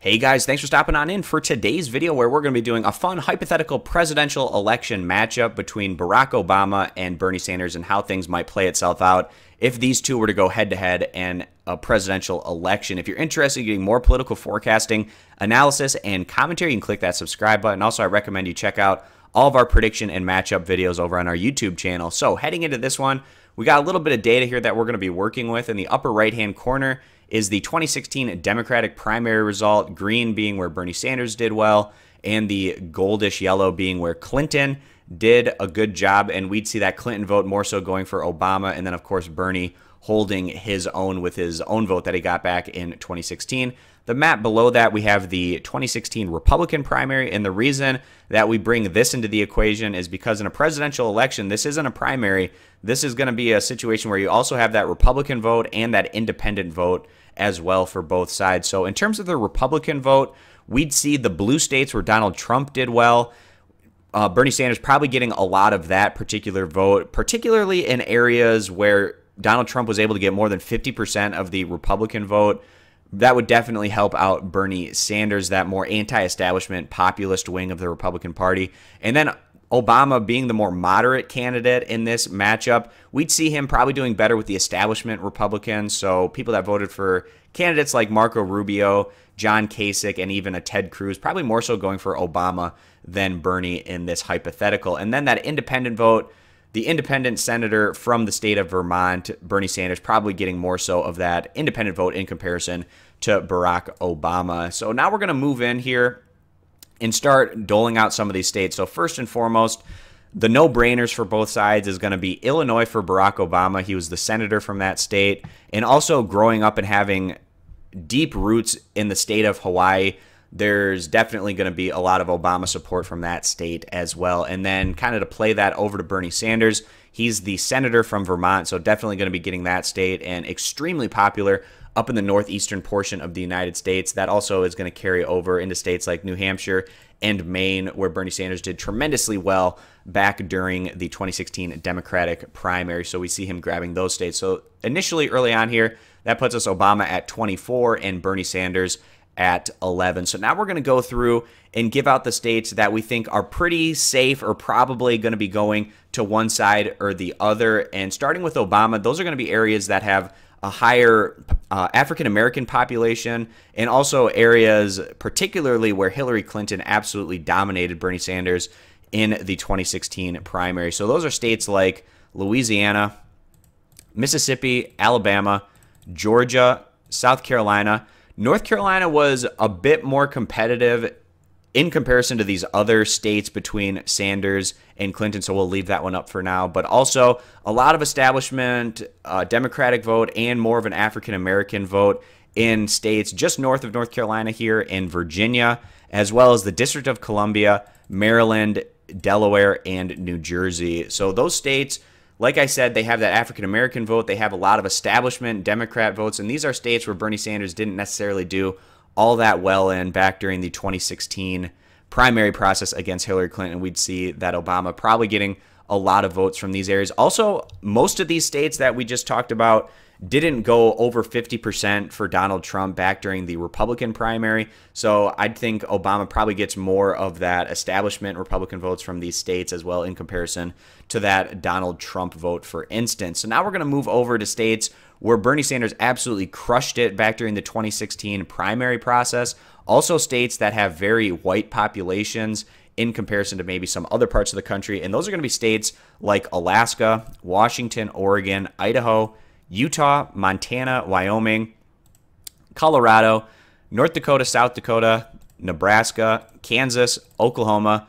Hey guys, thanks for stopping on in for today's video where we're going to be doing a fun hypothetical presidential election matchup between Barack Obama and Bernie Sanders and how things might play itself out if these two were to go head-to-head in a presidential election. If you're interested in getting more political forecasting, analysis, and commentary, you can click that subscribe button. Also, I recommend you check out all of our prediction and matchup videos over on our YouTube channel. So heading into this one, we got a little bit of data here that we're going to be working with. In the upper right-hand corner is the 2016 Democratic primary result, green being where Bernie Sanders did well, and the goldish yellow being where Clinton did a good job, and we'd see that Clinton vote more so going for Obama, and then, of course, Bernie holding his own with his own vote that he got back in 2016. The map below that, we have the 2016 Republican primary, and the reason that we bring this into the equation is because in a presidential election, this isn't a primary. This is going to be a situation where you also have that Republican vote and that independent vote as well for both sides. So in terms of the Republican vote, we'd see the blue states where Donald Trump did well. Bernie Sanders probably getting a lot of that particular vote, particularly in areas where Donald Trump was able to get more than 50% of the Republican vote. That would definitely help out Bernie Sanders, that more anti-establishment populist wing of the Republican Party. And then Obama being the more moderate candidate in this matchup, we'd see him probably doing better with the establishment Republicans. So people that voted for candidates like Marco Rubio, John Kasich, and even a Ted Cruz, probably more so going for Obama than Bernie in this hypothetical. And then that independent vote, the independent senator from the state of Vermont, Bernie Sanders, probably getting more so of that independent vote in comparison to Barack Obama. So now we're going to move in here and start doling out some of these states. So first and foremost, the no-brainers for both sides is going to be Illinois for Barack Obama. He was the senator from that state. And also growing up and having deep roots in the state of Hawaii, there's definitely going to be a lot of Obama support from that state as well. And then kind of to play that over to Bernie Sanders, he's the senator from Vermont, so definitely going to be getting that state and extremely popular up in the northeastern portion of the United States. That also is going to carry over into states like New Hampshire and Maine, where Bernie Sanders did tremendously well back during the 2016 Democratic primary. So we see him grabbing those states. So initially early on here, that puts us Obama at 24 and Bernie Sanders at 11. So now we're going to go through and give out the states that we think are pretty safe or probably going to be going to one side or the other. And starting with Obama, those are going to be areas that have a higher African-American population, and also areas particularly where Hillary Clinton absolutely dominated Bernie Sanders in the 2016 primary. So those are states like Louisiana, Mississippi, Alabama, Georgia, South Carolina. North Carolina was a bit more competitive in comparison to these other states between Sanders and Clinton, so we'll leave that one up for now. But also a lot of establishment Democratic vote and more of an African-American vote in states just north of North Carolina here in Virginia, as well as the District of Columbia, Maryland, Delaware, and New Jersey. So those states, like I said, they have that African-American vote. They have a lot of establishment Democrat votes, and these are states where Bernie Sanders didn't necessarily do all that well in back during the 2016 primary process against Hillary Clinton. We'd see that Obama probably getting a lot of votes from these areas. Also, most of these states that we just talked about didn't go over 50% for Donald Trump back during the Republican primary. So I think Obama probably gets more of that establishment Republican votes from these states as well in comparison to that Donald Trump vote, for instance. So now we're going to move over to states where Bernie Sanders absolutely crushed it back during the 2016 primary process. Also states that have very white populations in comparison to maybe some other parts of the country. And those are going to be states like Alaska, Washington, Oregon, Idaho, Utah, Montana, Wyoming, Colorado, North Dakota, South Dakota, Nebraska, Kansas, Oklahoma,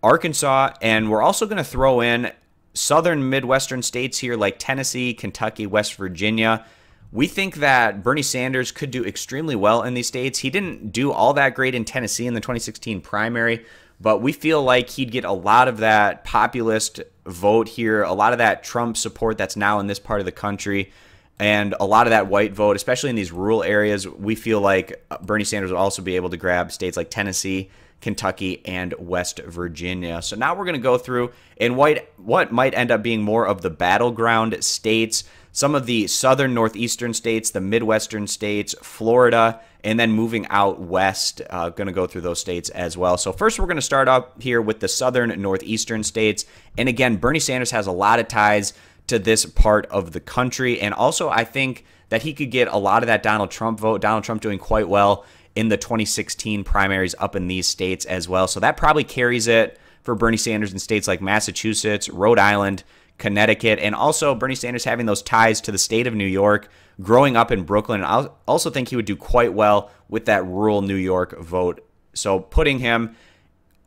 Arkansas, and we're also going to throw in southern Midwestern states here like Tennessee, Kentucky, West Virginia. We think that Bernie Sanders could do extremely well in these states. He didn't do all that great in Tennessee in the 2016 primary, but we feel like he'd get a lot of that populist vote here, a lot of that Trump support that's now in this part of the country, and a lot of that white vote, especially in these rural areas. We feel like Bernie Sanders will also be able to grab states like Tennessee, Kentucky, and West Virginia. So now we're going to go through and what might end up being more of the battleground states. some of the southern northeastern states, the midwestern states, Florida, and then moving out west. Going to go through those states as well. So first we're going to start up here with the southern northeastern states. And again, Bernie Sanders has a lot of ties to this part of the country. And also I think that he could get a lot of that Donald Trump vote. Donald Trump doing quite well in the 2016 primaries up in these states as well. So that probably carries it for Bernie Sanders in states like Massachusetts, Rhode Island, Connecticut, and also Bernie Sanders having those ties to the state of New York, growing up in Brooklyn. I also think he would do quite well with that rural New York vote. So putting him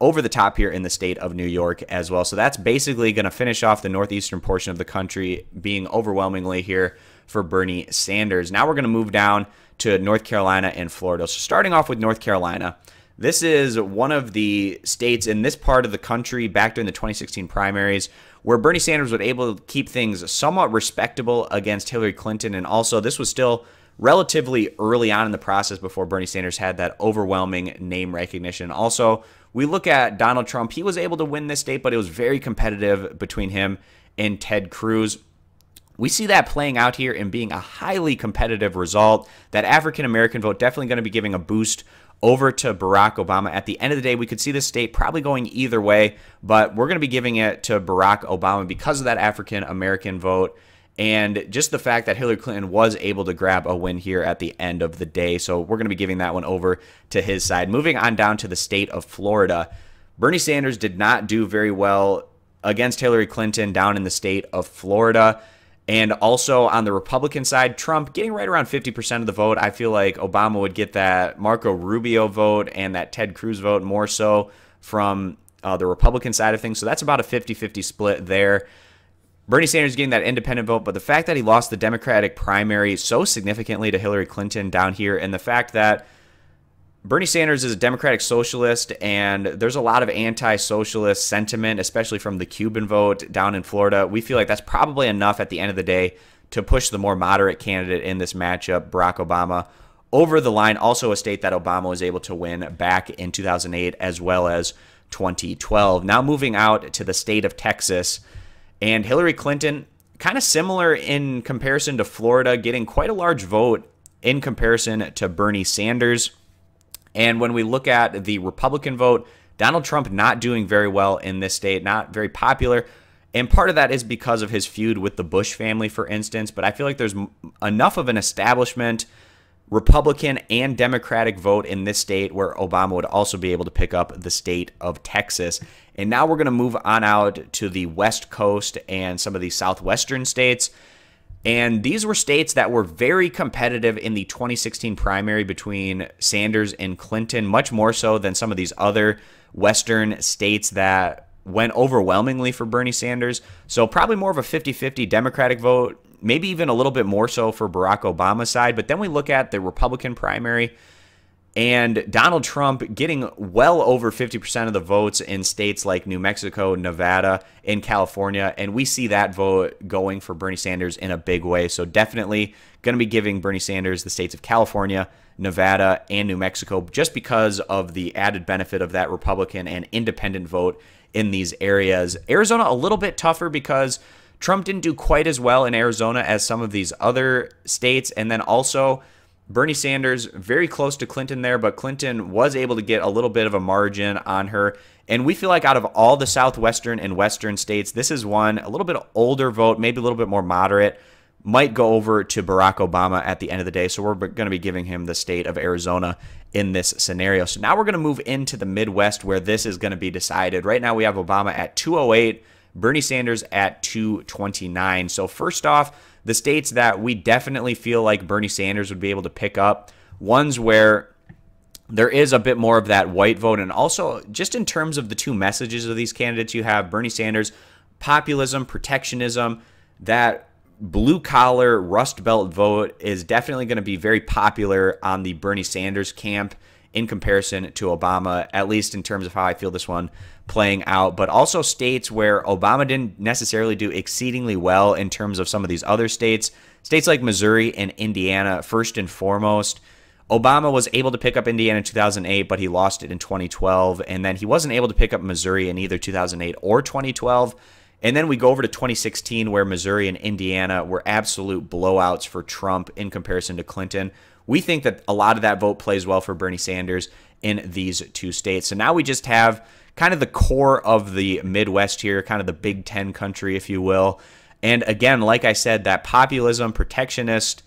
over the top here in the state of New York as well. So that's basically going to finish off the northeastern portion of the country being overwhelmingly here for Bernie Sanders. Now we're going to move down to North Carolina and Florida. So starting off with North Carolina, this is one of the states in this part of the country back during the 2016 primaries where Bernie Sanders was able to keep things somewhat respectable against Hillary Clinton. And also this was still relatively early on in the process before Bernie Sanders had that overwhelming name recognition. Also, we look at Donald Trump. He was able to win this state, but it was very competitive between him and Ted Cruz. We see that playing out here and being a highly competitive result. That African-American vote definitely going to be giving a boost over to Barack Obama. At the end of the day, we could see this state probably going either way, but we're going to be giving it to Barack Obama because of that African-American vote and just the fact that Hillary Clinton was able to grab a win here at the end of the day. So we're going to be giving that one over to his side. Moving on down to the state of Florida, Bernie Sanders did not do very well against Hillary Clinton down in the state of Florida. And also on the Republican side, Trump getting right around 50% of the vote. I feel like Obama would get that Marco Rubio vote and that Ted Cruz vote more so from the Republican side of things. So that's about a 50-50 split there. Bernie Sanders getting that independent vote, but the fact that he lost the Democratic primary so significantly to Hillary Clinton down here, and the fact that Bernie Sanders is a Democratic socialist, and there's a lot of anti-socialist sentiment, especially from the Cuban vote down in Florida. We feel like that's probably enough at the end of the day to push the more moderate candidate in this matchup, Barack Obama, over the line. Also a state that Obama was able to win back in 2008 as well as 2012. Now moving out to the state of Texas, and Hillary Clinton, kind of similar in comparison to Florida, getting quite a large vote in comparison to Bernie Sanders. And when we look at the Republican vote, Donald Trump not doing very well in this state, not very popular. And part of that is because of his feud with the Bush family, for instance. But I feel like there's enough of an establishment Republican and Democratic vote in this state where Obama would also be able to pick up the state of Texas. And now we're going to move on out to the West Coast and some of the southwestern states. And these were states that were very competitive in the 2016 primary between Sanders and Clinton, much more so than some of these other western states that went overwhelmingly for Bernie Sanders. So probably more of a 50-50 Democratic vote, maybe even a little bit more so for Barack Obama's side. But then we look at the Republican primary, and Donald Trump getting well over 50% of the votes in states like New Mexico, Nevada, and California. And we see that vote going for Bernie Sanders in a big way. So definitely going to be giving Bernie Sanders the states of California, Nevada, and New Mexico just because of the added benefit of that Republican and independent vote in these areas. Arizona, a little bit tougher because Trump didn't do quite as well in Arizona as some of these other states. And then also Bernie Sanders, very close to Clinton there, but Clinton was able to get a little bit of a margin on her. And we feel like out of all the southwestern and western states, this is one, a little bit older vote, maybe a little bit more moderate, might go over to Barack Obama at the end of the day. So we're going to be giving him the state of Arizona in this scenario. So now we're going to move into the Midwest where this is going to be decided. Right now we have Obama at 208, Bernie Sanders at 229. So first off, the states that we definitely feel like Bernie Sanders would be able to pick up, ones where there is a bit more of that white vote. And also just in terms of the two messages of these candidates, you have Bernie Sanders, populism, protectionism, that blue collar Rust Belt vote is definitely going to be very popular on the Bernie Sanders camp in comparison to Obama, at least in terms of how I feel this one playing out. But also states where Obama didn't necessarily do exceedingly well in terms of some of these other states. States like Missouri and Indiana, first and foremost. Obama was able to pick up Indiana in 2008, but he lost it in 2012. And then he wasn't able to pick up Missouri in either 2008 or 2012. And then we go over to 2016, where Missouri and Indiana were absolute blowouts for Trump in comparison to Clinton. We think that a lot of that vote plays well for Bernie Sanders in these two states. So now we just have kind of the core of the Midwest here, kind of the Big Ten country, if you will. And again, like I said, that populism, protectionist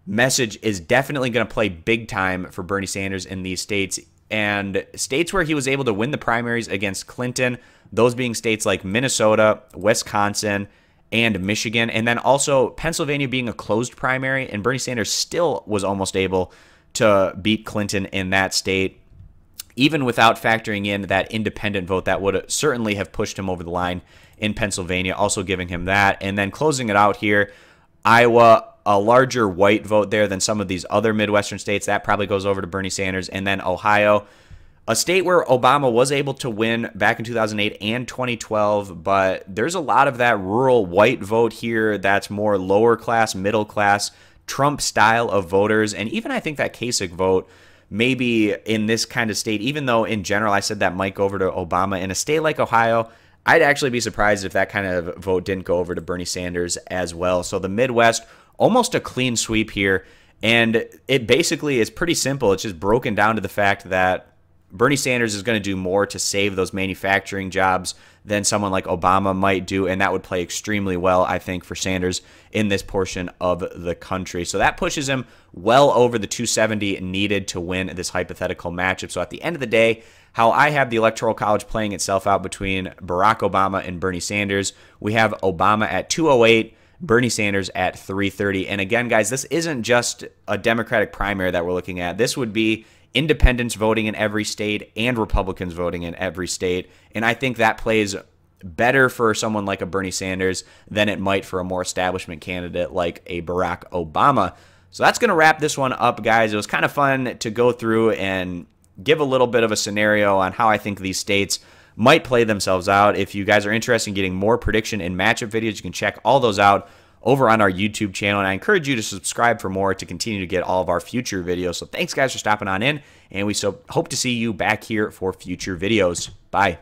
message is definitely going to play big time for Bernie Sanders in these states. And states where he was able to win the primaries against Clinton, those being states like Minnesota, Wisconsin, and Michigan, and then also Pennsylvania being a closed primary, and Bernie Sanders still was almost able to beat Clinton in that state, even without factoring in that independent vote that would certainly have pushed him over the line in Pennsylvania, also giving him that. And then closing it out here, Iowa, a larger white vote there than some of these other Midwestern states. That probably goes over to Bernie Sanders. And then Ohio, a state where Obama was able to win back in 2008 and 2012, but there's a lot of that rural white vote here that's more lower class, middle class, Trump style of voters. And even I think that Kasich vote maybe in this kind of state, even though in general I said that might go over to Obama, in a state like Ohio, I'd actually be surprised if that kind of vote didn't go over to Bernie Sanders as well. So the Midwest, almost a clean sweep here. And it basically is pretty simple. It's just broken down to the fact that Bernie Sanders is going to do more to save those manufacturing jobs than someone like Obama might do, and that would play extremely well, I think, for Sanders in this portion of the country. So that pushes him well over the 270 needed to win this hypothetical matchup. So at the end of the day, how I have the Electoral College playing itself out between Barack Obama and Bernie Sanders, we have Obama at 208, Bernie Sanders at 330. And again, guys, this isn't just a Democratic primary that we're looking at. This would be independents voting in every state and Republicans voting in every state. And I think that plays better for someone like a Bernie Sanders than it might for a more establishment candidate like a Barack Obama. So that's going to wrap this one up, guys. It was kind of fun to go through and give a little bit of a scenario on how I think these states might play themselves out. If you guys are interested in getting more prediction and matchup videos, you can check all those out over on our YouTube channel, and I encourage you to subscribe for more to continue to get all of our future videos. So thanks, guys, for stopping on in, and we hope to see you back here for future videos. Bye.